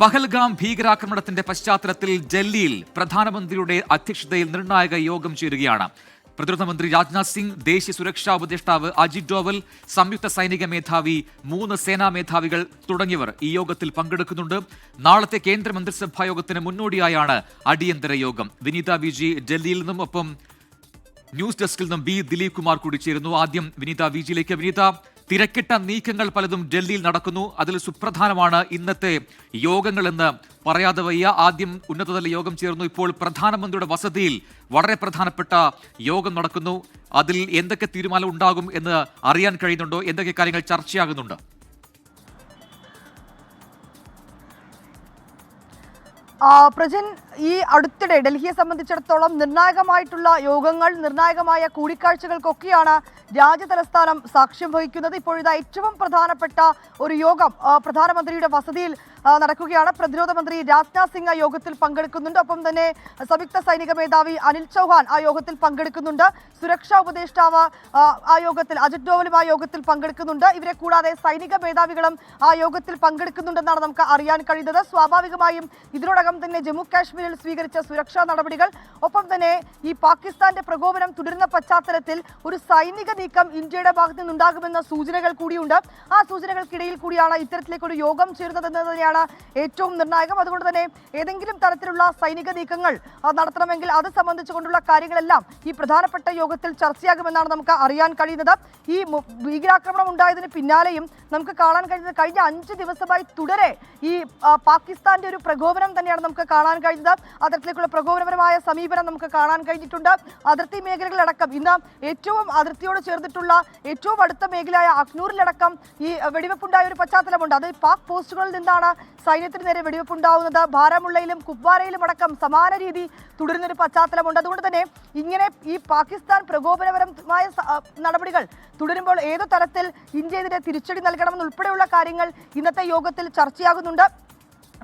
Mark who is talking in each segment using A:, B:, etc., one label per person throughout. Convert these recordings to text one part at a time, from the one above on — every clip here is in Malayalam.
A: പഹൽഗാം ഭീകരാക്രമണത്തിന്റെ പശ്ചാത്തലത്തിൽ ഡൽഹിയിൽ പ്രധാനമന്ത്രിയുടെ അധ്യക്ഷതയിൽ നിർണായക യോഗം ചേരുകയാണ്. പ്രതിരോധ മന്ത്രി രാജ്നാഥ് സിംഗ്, ദേശീയ സുരക്ഷാ ഉപദേഷ്ടാവ് അജിത് ഡോവൽ, സംയുക്ത സൈനിക മേധാവി, 3 സേനാ മേധാവികൾ തുടങ്ങിയവർ ഈ യോഗത്തിൽ പങ്കെടുക്കുന്നുണ്ട്. നാളത്തെ കേന്ദ്ര മന്ത്രിസഭാ യോഗത്തിന് മുന്നോടിയായാണ് അടിയന്തര യോഗം. വിനീത വിജി ഡൽഹിയിൽ നിന്നും, ഒപ്പം ന്യൂസ് ഡെസ്കിൽ നിന്നും ബി ദിലീപ് കുമാർ കൂടി ചേരുന്നു. ആദ്യം വിനീത വിജിയിലേക്ക്. വിനീത, തിരക്കിട്ട നീക്കങ്ങൾ പലതും ഡൽഹിയിൽ നടക്കുന്നു. അതിൽ സുപ്രധാനമാണ് ഇന്നത്തെ യോഗങ്ങളെന്ന് പറയാതെ വയ്യ. ആദ്യം ഉന്നതതല യോഗം ചേർന്നു. ഇപ്പോൾ പ്രധാനമന്ത്രിയുടെ വസതിയിൽ വളരെ പ്രധാനപ്പെട്ട യോഗം നടക്കുന്നു. അതിൽ എന്തൊക്കെ തീരുമാനം ഉണ്ടാകും എന്ന് അറിയാൻ കഴിയുന്നുണ്ടോ? എന്തൊക്കെ കാര്യങ്ങൾ ചർച്ചയാകുന്നുണ്ട്?
B: പ്രജൻ, ഈ അടുത്തിടെ ഡൽഹിയെ സംബന്ധിച്ചിടത്തോളം നിർണായകമായിട്ടുള്ള യോഗങ്ങൾ, നിർണായകമായ കൂടിക്കാഴ്ചകൾക്കൊക്കെയാണ് രാജ്യതലസ്ഥാനം സാക്ഷ്യം വഹിക്കുന്നത്. ഇപ്പോഴിതാ ഏറ്റവും പ്രധാനപ്പെട്ട ഒരു യോഗം പ്രധാനമന്ത്രിയുടെ വസതിയിൽ നടക്കുകയാണ്. പ്രതിരോധ മന്ത്രി രാജ്നാഥ് സിംഗ് ആ യോഗത്തിൽ പങ്കെടുക്കുന്നുണ്ട്. ഒപ്പം തന്നെ സംയുക്ത സൈനിക മേധാവി അനിൽ ചൗഹാൻ ആ യോഗത്തിൽ പങ്കെടുക്കുന്നുണ്ട്. സുരക്ഷാ ഉപദേഷ്ടാവ് ആ യോഗത്തിൽ, അജിത് ഡോവലും ആ യോഗത്തിൽ പങ്കെടുക്കുന്നുണ്ട്. ഇവരെ കൂടാതെ സൈനിക മേധാവികളും ആ യോഗത്തിൽ പങ്കെടുക്കുന്നുണ്ടെന്നാണ് നമുക്ക് അറിയാൻ കഴിയുന്നത്. സ്വാഭാവികമായും ഇതിനോടകം തന്നെ ജമ്മു കാശ്മീരിൽ സ്വീകരിച്ച സുരക്ഷാ നടപടികൾ, ഒപ്പം തന്നെ ഈ പാകിസ്ഥാന്റെ പ്രകോപനം തുടരുന്ന പശ്ചാത്തലത്തിൽ ഒരു സൈനിക നീക്കം ഇന്ത്യയുടെ ഭാഗത്തു നിന്നുണ്ടാകുമെന്ന സൂചനകൾ കൂടിയുണ്ട്. ആ സൂചനകൾക്കിടയിൽ കൂടിയാണ് ഇത്തരത്തിലേക്കൊരു യോഗം ചേരുന്നത് തന്നെയാണ് ഏറ്റവും നിർണായകം. അതുകൊണ്ട് തന്നെ ഏതെങ്കിലും തരത്തിലുള്ള സൈനിക നീക്കങ്ങൾ നടത്തണമെങ്കിൽ അത് സംബന്ധിച്ചുകൊണ്ടുള്ള കാര്യങ്ങളെല്ലാം ഈ പ്രധാനപ്പെട്ട യോഗത്തിൽ ചർച്ചയാകുമെന്നാണ് നമുക്ക് അറിയാൻ കഴിയുന്നത്. ഈ ഭീകരാക്രമണം ഉണ്ടായതിന് പിന്നാലെയും നമുക്ക് കാണാൻ കഴിയുന്നത് കഴിഞ്ഞ 5 ദിവസമായി തുടരെ ഈ പാകിസ്ഥാന്റെ ഒരു പ്രകോപനം തന്നെയാണ് നമുക്ക് കാണാൻ കഴിയുന്നത്. അത്തരത്തിലേക്കുള്ള പ്രകോപനപരമായ സമീപനം നമുക്ക് കാണാൻ കഴിഞ്ഞിട്ടുണ്ട്. അതിർത്തി മേഖലകളടക്കം ഇന്ന് ഏറ്റവും അതിർത്തിയോട് ചേർന്നിട്ടുള്ള ഏറ്റവും അടുത്ത മേഖലയായ അഖ്നൂറിലടക്കം ഈ വെടിവെപ്പുണ്ടായ ഒരു പശ്ചാത്തലമുണ്ട്. അത് പാക് പോസ്റ്റുകളിൽ നിന്നാണ് സൈന്യത്തിന് നേരെ വെടിവെപ്പുണ്ടാവുന്നത്. ബാരാമുള്ളയിലും കുപ്വാരയിലും അടക്കം സമാന രീതി തുടരുന്നൊരു പശ്ചാത്തലമുണ്ട്. അതുകൊണ്ട് തന്നെ ഇങ്ങനെ ഈ പാകിസ്ഥാൻ പ്രകോപനപരമായ നടപടികൾ തുടരുമ്പോൾ ഏതു തരത്തിൽ ഇന്ത്യ ഇതിനെ തിരിച്ചടി നൽകണമെന്നുൾപ്പെടെയുള്ള കാര്യങ്ങൾ ഇന്നത്തെ യോഗത്തിൽ ചർച്ചയാകുന്നുണ്ട്.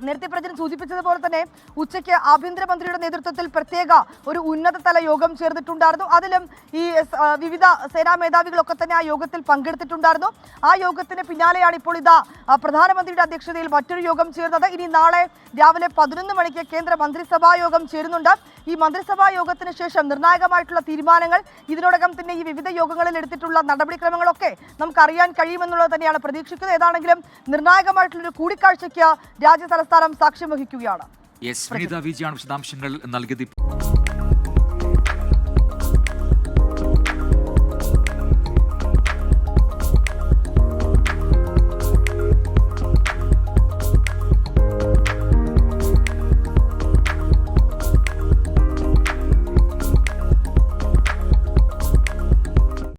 B: നേരത്തെ പ്രജൻ സൂചിപ്പിച്ചതുപോലെ തന്നെ ഉച്ചയ്ക്ക് ആഭ്യന്തരമന്ത്രിയുടെ നേതൃത്വത്തിൽ പ്രത്യേക ഒരു ഉന്നതതല യോഗം ചേർന്നിട്ടുണ്ടായിരുന്നു. അതിലും ഈ വിവിധ സേനാ മേധാവികളൊക്കെ തന്നെ ആ യോഗത്തിൽ പങ്കെടുത്തിട്ടുണ്ടായിരുന്നു. ആ യോഗത്തിന് പിന്നാലെയാണ് ഇപ്പോൾ ഇതാ പ്രധാനമന്ത്രിയുടെ അധ്യക്ഷതയിൽ മറ്റൊരു യോഗം ചേർന്നത്. ഇനി നാളെ രാവിലെ 11 മണിക്ക് കേന്ദ്ര മന്ത്രിസഭാ യോഗം ചേരുന്നുണ്ട്. ഈ മന്ത്രിസഭാ യോഗത്തിന് ശേഷം നിർണായകമായിട്ടുള്ള തീരുമാനങ്ങൾ, ഇതിനോടകം തന്നെ ഈ വിവിധ യോഗങ്ങളിൽ എടുത്തിട്ടുള്ള നടപടിക്രമങ്ങളൊക്കെ നമുക്ക് അറിയാൻ കഴിയുമെന്നുള്ളത് തന്നെയാണ് പ്രതീക്ഷിക്കുന്നത്. ഏതാണെങ്കിലും നിർണായകമായിട്ടുള്ളൊരു കൂടിക്കാഴ്ചയ്ക്ക് രാജ്യ തലസ്ഥാനം സാക്ഷ്യം വഹിക്കുകയാണ്.
A: വിശദാംശങ്ങൾ നൽകിയത്.